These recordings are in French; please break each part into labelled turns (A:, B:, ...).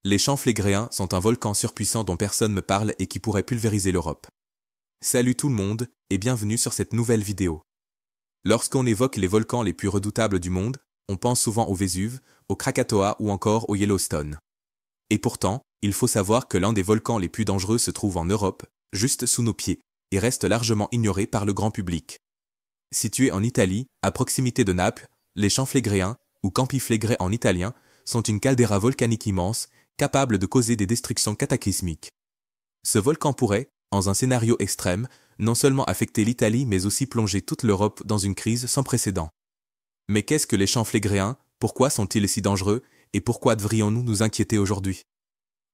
A: Les champs flégréens sont un volcan surpuissant dont personne ne parle et qui pourrait pulvériser l'Europe. Salut tout le monde, et bienvenue sur cette nouvelle vidéo. Lorsqu'on évoque les volcans les plus redoutables du monde, on pense souvent au Vésuve, au Krakatoa ou encore au Yellowstone. Et pourtant, il faut savoir que l'un des volcans les plus dangereux se trouve en Europe, juste sous nos pieds, et reste largement ignoré par le grand public. Situé en Italie, à proximité de Naples, les champs flégréens, ou Campi Flegrei en italien, sont une caldeira volcanique immense, capable de causer des destructions cataclysmiques. Ce volcan pourrait, dans un scénario extrême, non seulement affecter l'Italie mais aussi plonger toute l'Europe dans une crise sans précédent. Mais qu'est-ce que les champs flégréens, pourquoi sont-ils si dangereux, et pourquoi devrions-nous nous inquiéter aujourd'hui?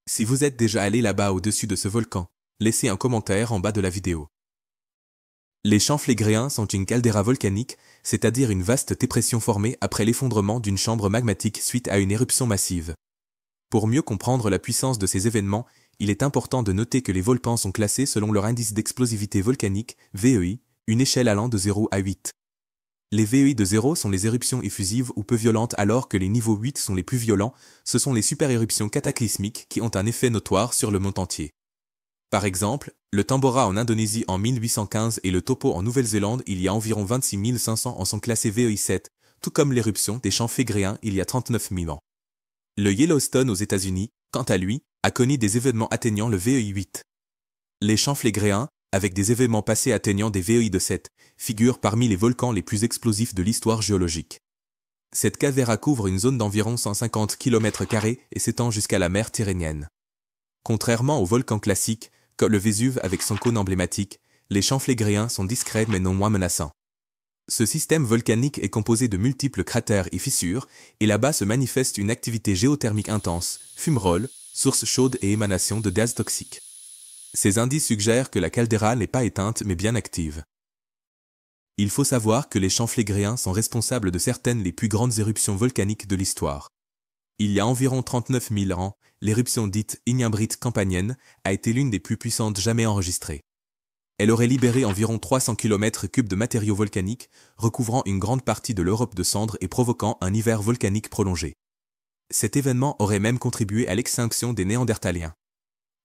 A: Si vous êtes déjà allé là-bas au-dessus de ce volcan, laissez un commentaire en bas de la vidéo. Les champs flégréens sont une caldeira volcanique, c'est-à-dire une vaste dépression formée après l'effondrement d'une chambre magmatique suite à une éruption massive. Pour mieux comprendre la puissance de ces événements, il est important de noter que les volcans sont classés selon leur indice d'explosivité volcanique, VEI, une échelle allant de 0 à 8. Les VEI de 0 sont les éruptions effusives ou peu violentes alors que les niveaux 8 sont les plus violents, ce sont les super-éruptions cataclysmiques qui ont un effet notoire sur le monde entier. Par exemple, le Tambora en Indonésie en 1815 et le Topo en Nouvelle-Zélande il y a environ 26 500 ans sont classés VEI 7, tout comme l'éruption des champs flégréens il y a 39 000 ans. Le Yellowstone aux États-Unis, quant à lui, a connu des événements atteignant le VEI 8. Les champs flégréens, avec des événements passés atteignant des VEI de 7, figurent parmi les volcans les plus explosifs de l'histoire géologique. Cette caldeira couvre une zone d'environ 150 km² et s'étend jusqu'à la mer Tyrrhénienne. Contrairement aux volcans classiques, comme le Vésuve avec son cône emblématique, les champs flégréens sont discrets mais non moins menaçants. Ce système volcanique est composé de multiples cratères et fissures, et là-bas se manifeste une activité géothermique intense, fumerolles, sources chaudes et émanations de gaz toxiques. Ces indices suggèrent que la caldeira n'est pas éteinte mais bien active. Il faut savoir que les champs flégréens sont responsables de certaines des plus grandes éruptions volcaniques de l'histoire. Il y a environ 39 000 ans, l'éruption dite ignimbrite campanienne a été l'une des plus puissantes jamais enregistrées. Elle aurait libéré environ 300 km³ de matériaux volcaniques, recouvrant une grande partie de l'Europe de cendres et provoquant un hiver volcanique prolongé. Cet événement aurait même contribué à l'extinction des Néandertaliens.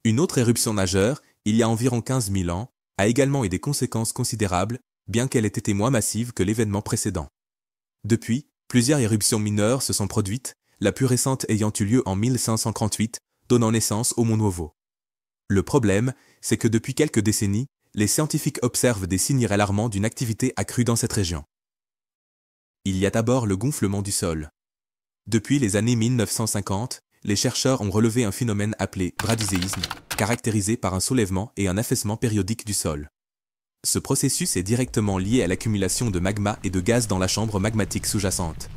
A: Une autre éruption majeure, il y a environ 15 000 ans, a également eu des conséquences considérables, bien qu'elle ait été moins massive que l'événement précédent. Depuis, plusieurs éruptions mineures se sont produites, la plus récente ayant eu lieu en 1538, donnant naissance au Mont Nuovo. Le problème, c'est que depuis quelques décennies, les scientifiques observent des signes alarmants d'une activité accrue dans cette région. Il y a d'abord le gonflement du sol. Depuis les années 1950, les chercheurs ont relevé un phénomène appelé bradyséisme, caractérisé par un soulèvement et un affaissement périodique du sol. Ce processus est directement lié à l'accumulation de magma et de gaz dans la chambre magmatique sous-jacente.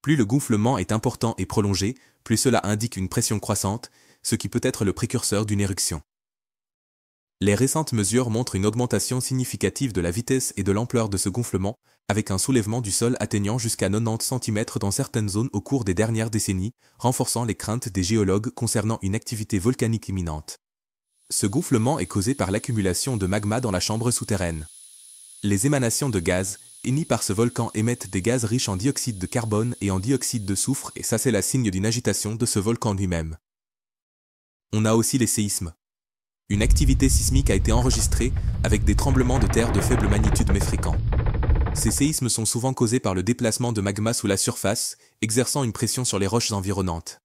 A: Plus le gonflement est important et prolongé, plus cela indique une pression croissante, ce qui peut être le précurseur d'une éruption. Les récentes mesures montrent une augmentation significative de la vitesse et de l'ampleur de ce gonflement, avec un soulèvement du sol atteignant jusqu'à 90 cm dans certaines zones au cours des dernières décennies, renforçant les craintes des géologues concernant une activité volcanique imminente. Ce gonflement est causé par l'accumulation de magma dans la chambre souterraine. Les émanations de gaz, émis par ce volcan, émettent des gaz riches en dioxyde de carbone et en dioxyde de soufre et ça c'est la signe d'une agitation de ce volcan lui-même. On a aussi les séismes. Une activité sismique a été enregistrée avec des tremblements de terre de faible magnitude mais fréquents. Ces séismes sont souvent causés par le déplacement de magma sous la surface, exerçant une pression sur les roches environnantes.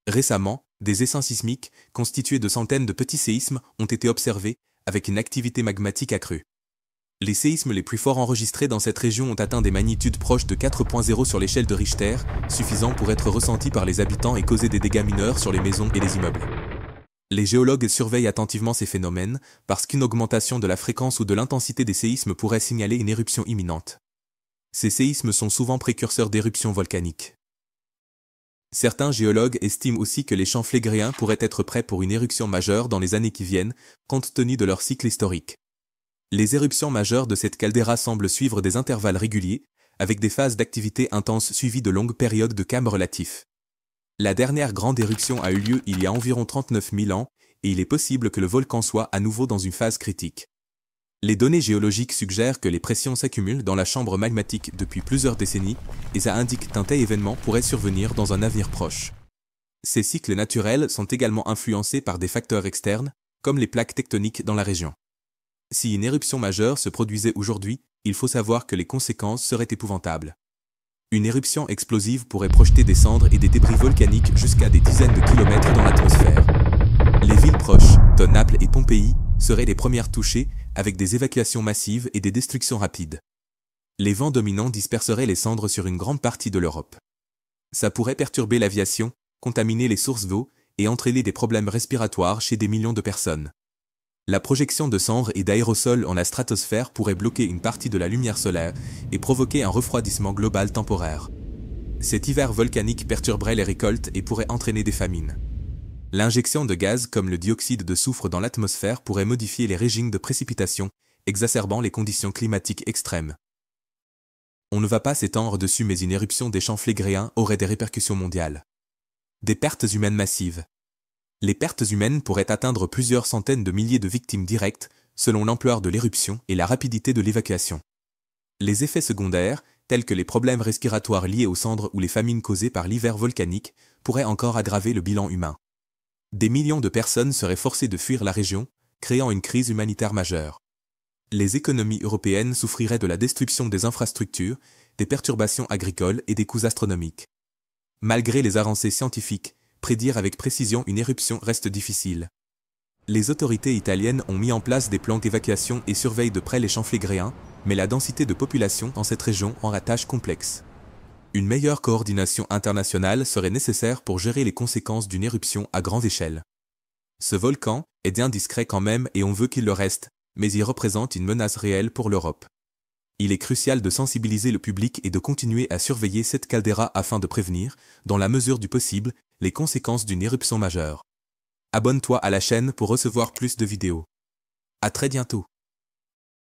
A: Récemment, des essaims sismiques, constitués de centaines de petits séismes, ont été observés, avec une activité magmatique accrue. Les séismes les plus forts enregistrés dans cette région ont atteint des magnitudes proches de 4.0 sur l'échelle de Richter, suffisant pour être ressentis par les habitants et causer des dégâts mineurs sur les maisons et les immeubles. Les géologues surveillent attentivement ces phénomènes, parce qu'une augmentation de la fréquence ou de l'intensité des séismes pourrait signaler une éruption imminente. Ces séismes sont souvent précurseurs d'éruptions volcaniques. Certains géologues estiment aussi que les champs flégréens pourraient être prêts pour une éruption majeure dans les années qui viennent, compte tenu de leur cycle historique. Les éruptions majeures de cette caldeira semblent suivre des intervalles réguliers, avec des phases d'activité intense suivies de longues périodes de calme relatif. La dernière grande éruption a eu lieu il y a environ 39 000 ans, et il est possible que le volcan soit à nouveau dans une phase critique. Les données géologiques suggèrent que les pressions s'accumulent dans la chambre magmatique depuis plusieurs décennies, et ça indique qu'un tel événement pourrait survenir dans un avenir proche. Ces cycles naturels sont également influencés par des facteurs externes, comme les plaques tectoniques dans la région. Si une éruption majeure se produisait aujourd'hui, il faut savoir que les conséquences seraient épouvantables. Une éruption explosive pourrait projeter des cendres et des débris volcaniques jusqu'à des dizaines de kilomètres dans l'atmosphère. Les villes proches, de Naples et Pompéi, seraient les premières touchées, avec des évacuations massives et des destructions rapides. Les vents dominants disperseraient les cendres sur une grande partie de l'Europe. Ça pourrait perturber l'aviation, contaminer les sources d'eau et entraîner des problèmes respiratoires chez des millions de personnes. La projection de cendres et d'aérosols en la stratosphère pourrait bloquer une partie de la lumière solaire et provoquer un refroidissement global temporaire. Cet hiver volcanique perturberait les récoltes et pourrait entraîner des famines. L'injection de gaz comme le dioxyde de soufre dans l'atmosphère pourrait modifier les régimes de précipitation, exacerbant les conditions climatiques extrêmes. On ne va pas s'étendre dessus, mais une éruption des champs flégréens aurait des répercussions mondiales. Des pertes humaines massives. Les pertes humaines pourraient atteindre plusieurs centaines de milliers de victimes directes, selon l'ampleur de l'éruption et la rapidité de l'évacuation. Les effets secondaires, tels que les problèmes respiratoires liés aux cendres ou les famines causées par l'hiver volcanique, pourraient encore aggraver le bilan humain. Des millions de personnes seraient forcées de fuir la région, créant une crise humanitaire majeure. Les économies européennes souffriraient de la destruction des infrastructures, des perturbations agricoles et des coûts astronomiques. Malgré les avancées scientifiques, prédire avec précision une éruption reste difficile. Les autorités italiennes ont mis en place des plans d'évacuation et surveillent de près les champs flégréens, mais la densité de population dans cette région rend la tâche complexe. Une meilleure coordination internationale serait nécessaire pour gérer les conséquences d'une éruption à grande échelle. Ce volcan est bien discret quand même et on veut qu'il le reste, mais il représente une menace réelle pour l'Europe. Il est crucial de sensibiliser le public et de continuer à surveiller cette caldeira afin de prévenir, dans la mesure du possible, les conséquences d'une éruption majeure. Abonne-toi à la chaîne pour recevoir plus de vidéos. À très bientôt.